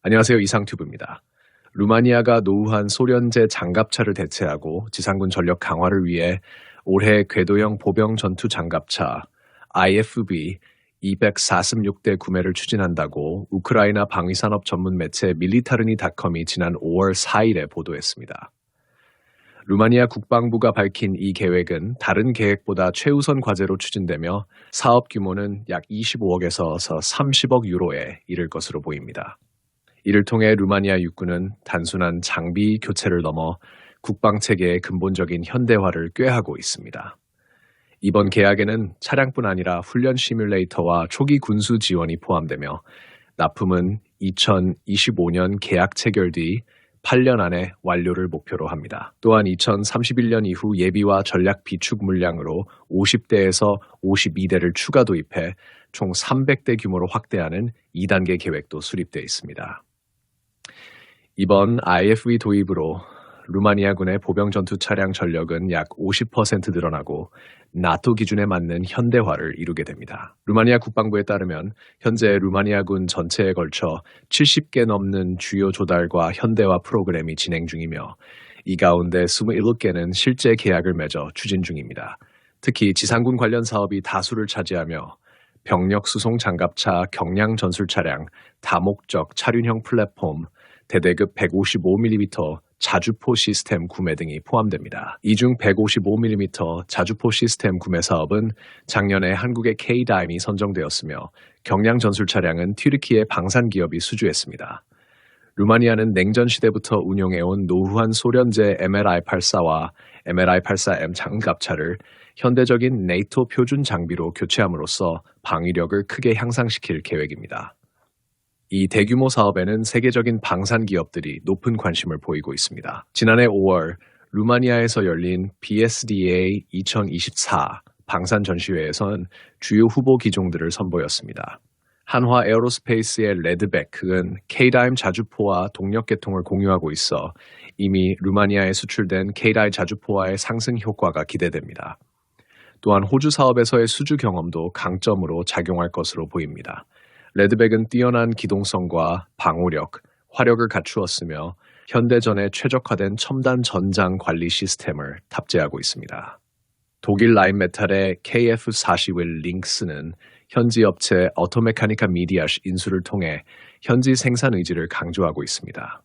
안녕하세요. 이상튜브입니다. 루마니아가 노후한 소련제 장갑차를 대체하고 지상군 전력 강화를 위해 올해 궤도형 보병 전투 장갑차 IFB 246대 구매를 추진한다고 우크라이나 방위산업 전문 매체 밀리타르니닷컴이 지난 5월 4일에 보도했습니다. 루마니아 국방부가 밝힌 이 계획은 다른 계획보다 최우선 과제로 추진되며 사업 규모는 약 25억에서 30억 유로에 이를 것으로 보입니다. 이를 통해 루마니아 육군은 단순한 장비 교체를 넘어 국방체계의 근본적인 현대화를 꾀하고 있습니다. 이번 계약에는 차량뿐 아니라 훈련 시뮬레이터와 초기 군수 지원이 포함되며 납품은 2025년 계약 체결 뒤 8년 안에 완료를 목표로 합니다. 또한 2031년 이후 예비와 전략 비축 물량으로 50대에서 52대를 추가 도입해 총 300대 규모로 확대하는 2단계 계획도 수립되어 있습니다. 이번 IFV 도입으로 루마니아군의 보병 전투 차량 전력은 약 50% 늘어나고 나토 기준에 맞는 현대화를 이루게 됩니다. 루마니아 국방부에 따르면 현재 루마니아군 전체에 걸쳐 70개 넘는 주요 조달과 현대화 프로그램이 진행 중이며 이 가운데 27개는 실제 계약을 맺어 추진 중입니다. 특히 지상군 관련 사업이 다수를 차지하며 병력 수송 장갑차, 경량 전술 차량, 다목적 차륜형 플랫폼, 대대급 155mm 자주포 시스템 구매 등이 포함됩니다. 이 중 155mm 자주포 시스템 구매 사업은 작년에 한국의 K다임이 선정되었으며 경량 전술 차량은 튀르키예 방산 기업이 수주했습니다. 루마니아는 냉전 시대부터 운용해온 노후한 소련제 MLI-84와 MLI-84M 장갑차를 현대적인 네이토 표준 장비로 교체함으로써 방위력을 크게 향상시킬 계획입니다. 이 대규모 사업에는 세계적인 방산 기업들이 높은 관심을 보이고 있습니다. 지난해 5월 루마니아에서 열린 BSDA 2024 방산 전시회에선 주요 후보 기종들을 선보였습니다. 한화 에어로스페이스의 레드백은 K다임 자주포와 동력 계통을 공유하고 있어 이미 루마니아에 수출된 K다임 자주포와의 상승 효과가 기대됩니다. 또한 호주 사업에서의 수주 경험도 강점으로 작용할 것으로 보입니다. 레드백은 뛰어난 기동성과 방호력, 화력을 갖추었으며 현대전에 최적화된 첨단 전장 관리 시스템을 탑재하고 있습니다. 독일 라인메탈의 KF41 링스는 현지 업체 어토메카니카 미디아시 인수를 통해 현지 생산 의지를 강조하고 있습니다.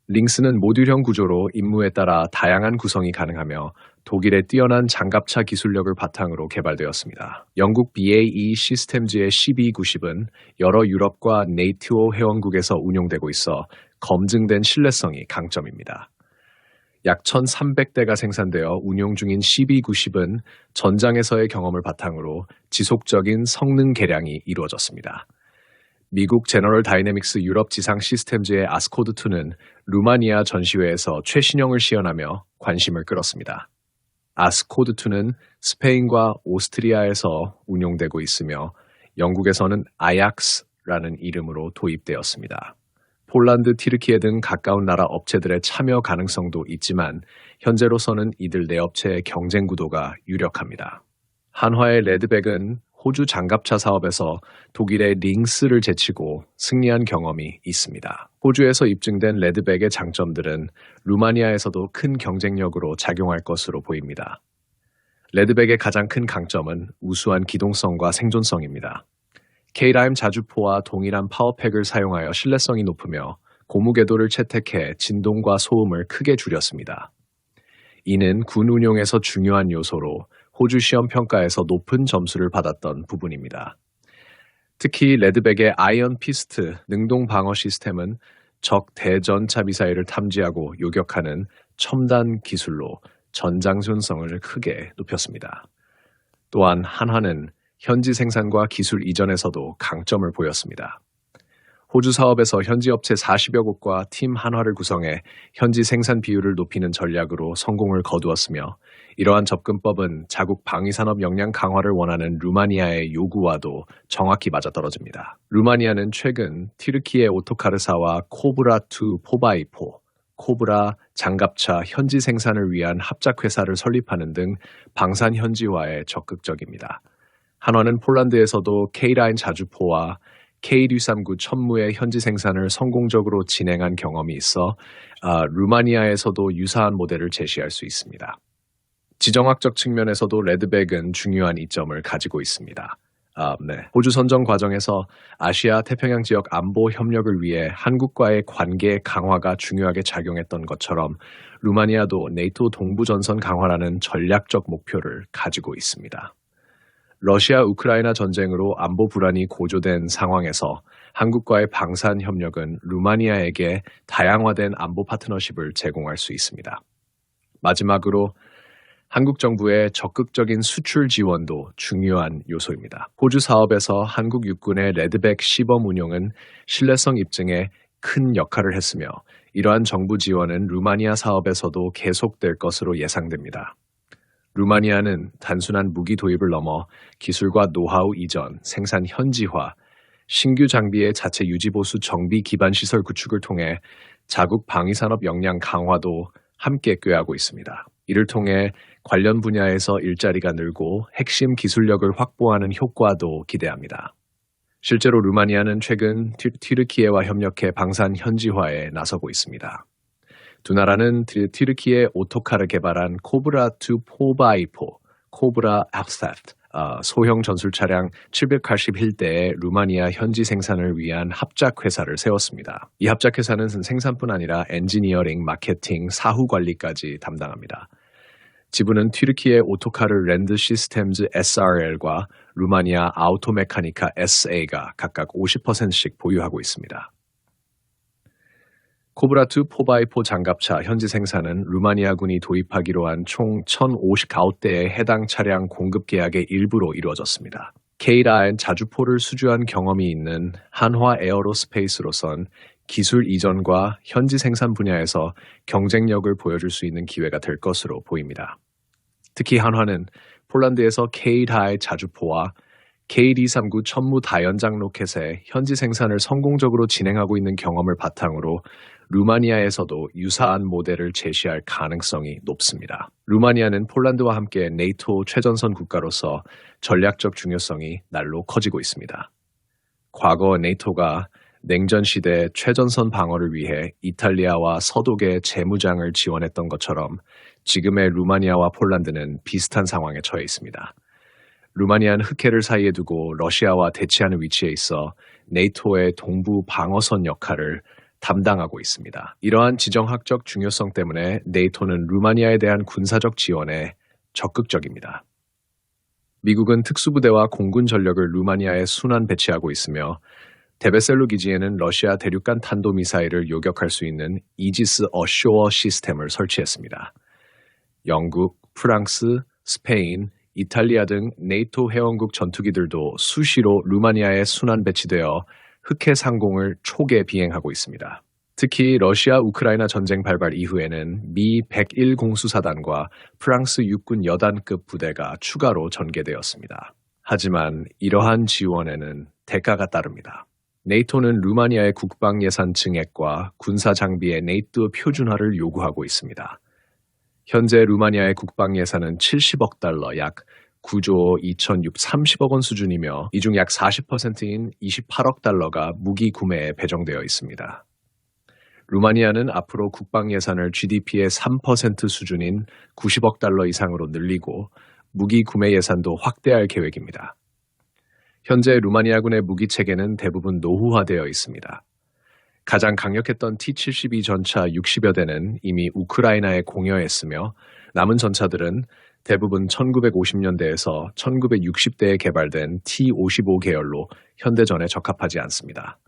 링스는 모듈형 구조로 임무에 따라 다양한 구성이 가능하며 독일의 뛰어난 장갑차 기술력을 바탕으로 개발되었습니다. 영국 BAE 시스템즈의 CB90은 여러 유럽과 네이토 회원국에서 운용되고 있어 검증된 신뢰성이 강점입니다. 약 1,300대가 생산되어 운용 중인 CB90은 전장에서의 경험을 바탕으로 지속적인 성능 개량이 이루어졌습니다. 미국 제너럴 다이내믹스 유럽 지상 시스템즈의 아스코드2는 루마니아 전시회에서 최신형을 시연하며 관심을 끌었습니다. 아스코드2는 스페인과 오스트리아에서 운용되고 있으며 영국에서는 아약스라는 이름으로 도입되었습니다. 폴란드, 티르키예 등 가까운 나라 업체들의 참여 가능성도 있지만 현재로서는 이들 네 업체의 경쟁 구도가 유력합니다. 한화의 레드백은 호주 장갑차 사업에서 독일의 링스를 제치고 승리한 경험이 있습니다. 호주에서 입증된 레드백의 장점들은 루마니아에서도 큰 경쟁력으로 작용할 것으로 보입니다. 레드백의 가장 큰 강점은 우수한 기동성과 생존성입니다. K라임 자주포와 동일한 파워팩을 사용하여 신뢰성이 높으며 고무 궤도를 채택해 진동과 소음을 크게 줄였습니다. 이는 군 운용에서 중요한 요소로 호주 시험 평가에서 높은 점수를 받았던 부분입니다. 특히 레드백의 아이언 피스트 능동 방어 시스템은 적 대전차 미사일을 탐지하고 요격하는 첨단 기술로 전장전성을 크게 높였습니다. 또한 한화는 현지 생산과 기술 이전에서도 강점을 보였습니다. 호주 사업에서 현지 업체 40여 곳과 팀 한화를 구성해 현지 생산 비율을 높이는 전략으로 성공을 거두었으며 이러한 접근법은 자국 방위산업 역량 강화를 원하는 루마니아의 요구와도 정확히 맞아떨어집니다. 루마니아는 최근 튀르키예 오토카르사와 코브라2 4x4, 코브라 장갑차 현지 생산을 위한 합작회사를 설립하는 등 방산 현지화에 적극적입니다. 한화는 폴란드에서도 K라인 자주포와 K-239 천무의 현지 생산을 성공적으로 진행한 경험이 있어 루마니아에서도 유사한 모델을 제시할 수 있습니다. 지정학적 측면에서도 레드백은 중요한 이점을 가지고 있습니다. 호주 선정 과정에서 아시아 태평양 지역 안보 협력을 위해 한국과의 관계 강화가 중요하게 작용했던 것처럼 루마니아도 네이토 동부 전선 강화라는 전략적 목표를 가지고 있습니다. 러시아 우크라이나 전쟁으로 안보 불안이 고조된 상황에서 한국과의 방산 협력은 루마니아에게 다양화된 안보 파트너십을 제공할 수 있습니다. 마지막으로 한국 정부의 적극적인 수출 지원도 중요한 요소입니다. 호주 사업에서 한국 육군의 레드백 시범 운용은 신뢰성 입증에 큰 역할을 했으며 이러한 정부 지원은 루마니아 사업에서도 계속될 것으로 예상됩니다. 루마니아는 단순한 무기 도입을 넘어 기술과 노하우 이전, 생산 현지화, 신규 장비의 자체 유지보수 정비 기반 시설 구축을 통해 자국 방위산업 역량 강화도 함께 꾀하고 있습니다. 이를 통해 관련 분야에서 일자리가 늘고 핵심 기술력을 확보하는 효과도 기대합니다. 실제로 루마니아는 최근 튀르키예와 협력해 방산 현지화에 나서고 있습니다. 두 나라는 튀르키예 오토카를 개발한 코브라2 4x4, 코브라 아프사프트, 소형 전술 차량 781대의 루마니아 현지 생산을 위한 합작회사를 세웠습니다. 이 합작회사는 생산뿐 아니라 엔지니어링, 마케팅, 사후 관리까지 담당합니다. 지부는 튀르키예 오토카르 랜드 시스템즈 SRL과 루마니아 아우토메카니카 SA가 각각 50%씩 보유하고 있습니다. 코브라2 4x4 장갑차 현지 생산은 루마니아군이 도입하기로 한 총 1,059대의 해당 차량 공급 계약의 일부로 이루어졌습니다. K9 자주포를 수주한 경험이 있는 한화 에어로스페이스로선 기술 이전과 현지 생산 분야에서 경쟁력을 보여줄 수 있는 기회가 될 것으로 보입니다. 특히 한화는 폴란드에서 K9 자주포와 K-239 천무 다연장 로켓의 현지 생산을 성공적으로 진행하고 있는 경험을 바탕으로 루마니아에서도 유사한 모델을 제시할 가능성이 높습니다. 루마니아는 폴란드와 함께 네이토 최전선 국가로서 전략적 중요성이 날로 커지고 있습니다. 과거 네이토가 냉전 시대 최전선 방어를 위해 이탈리아와 서독의 재무장을 지원했던 것처럼 지금의 루마니아와 폴란드는 비슷한 상황에 처해 있습니다. 루마니아는 흑해를 사이에 두고 러시아와 대치하는 위치에 있어 네이토의 동부 방어선 역할을 담당하고 있습니다. 이러한 지정학적 중요성 때문에 네이토는 루마니아에 대한 군사적 지원에 적극적입니다. 미국은 특수부대와 공군 전력을 루마니아에 순환 배치하고 있으며 데베셀루 기지에는 러시아 대륙간 탄도미사일을 요격할 수 있는 이지스 어쇼어 시스템을 설치했습니다. 영국, 프랑스, 스페인, 이탈리아 등 네이토 회원국 전투기들도 수시로 루마니아에 순환 배치되어 흑해 상공을 초계 비행하고 있습니다. 특히 러시아 우크라이나 전쟁 발발 이후에는 미 101 공수사단과 프랑스 육군 여단급 부대가 추가로 전개되었습니다. 하지만 이러한 지원에는 대가가 따릅니다. 네이토는 루마니아의 국방 예산 증액과 군사 장비의 네이토 표준화를 요구하고 있습니다. 현재 루마니아의 국방 예산은 70억 달러, 약 9조 2,630억 원 수준이며 이 중 약 40%인 28억 달러가 무기 구매에 배정되어 있습니다. 루마니아는 앞으로 국방 예산을 GDP의 3% 수준인 90억 달러 이상으로 늘리고 무기 구매 예산도 확대할 계획입니다. 현재 루마니아군의 무기 체계는 대부분 노후화되어 있습니다. 가장 강력했던 T-72 전차 60여 대는 이미 우크라이나에 공여했으며 남은 전차들은 대부분 1950년대에서 1960대에 개발된 T-55 계열로 현대전에 적합하지 않습니다.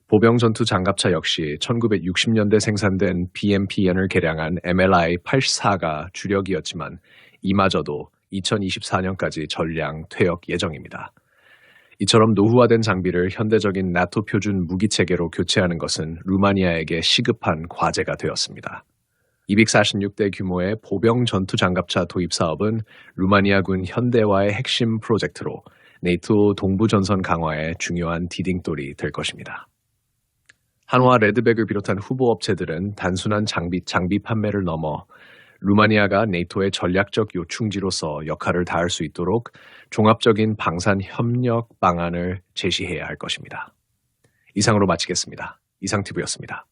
보병 전투 장갑차 역시 1960년대 생산된 BMPN을 개량한 MLI-84가 주력이었지만 이마저도 2024년까지 전량 퇴역 예정입니다. 이처럼 노후화된 장비를 현대적인 나토 표준 무기체계로 교체하는 것은 루마니아에게 시급한 과제가 되었습니다. 246대 규모의 보병 전투 장갑차 도입 사업은 루마니아군 현대화의 핵심 프로젝트로 네이토 동부 전선 강화의 중요한 디딤돌이 될 것입니다. 한화 레드백을 비롯한 후보 업체들은 단순한 장비 판매를 넘어 루마니아가 네이토의 전략적 요충지로서 역할을 다할 수 있도록 종합적인 방산 협력 방안을 제시해야 할 것입니다. 이상으로 마치겠습니다. 이상티브였습니다.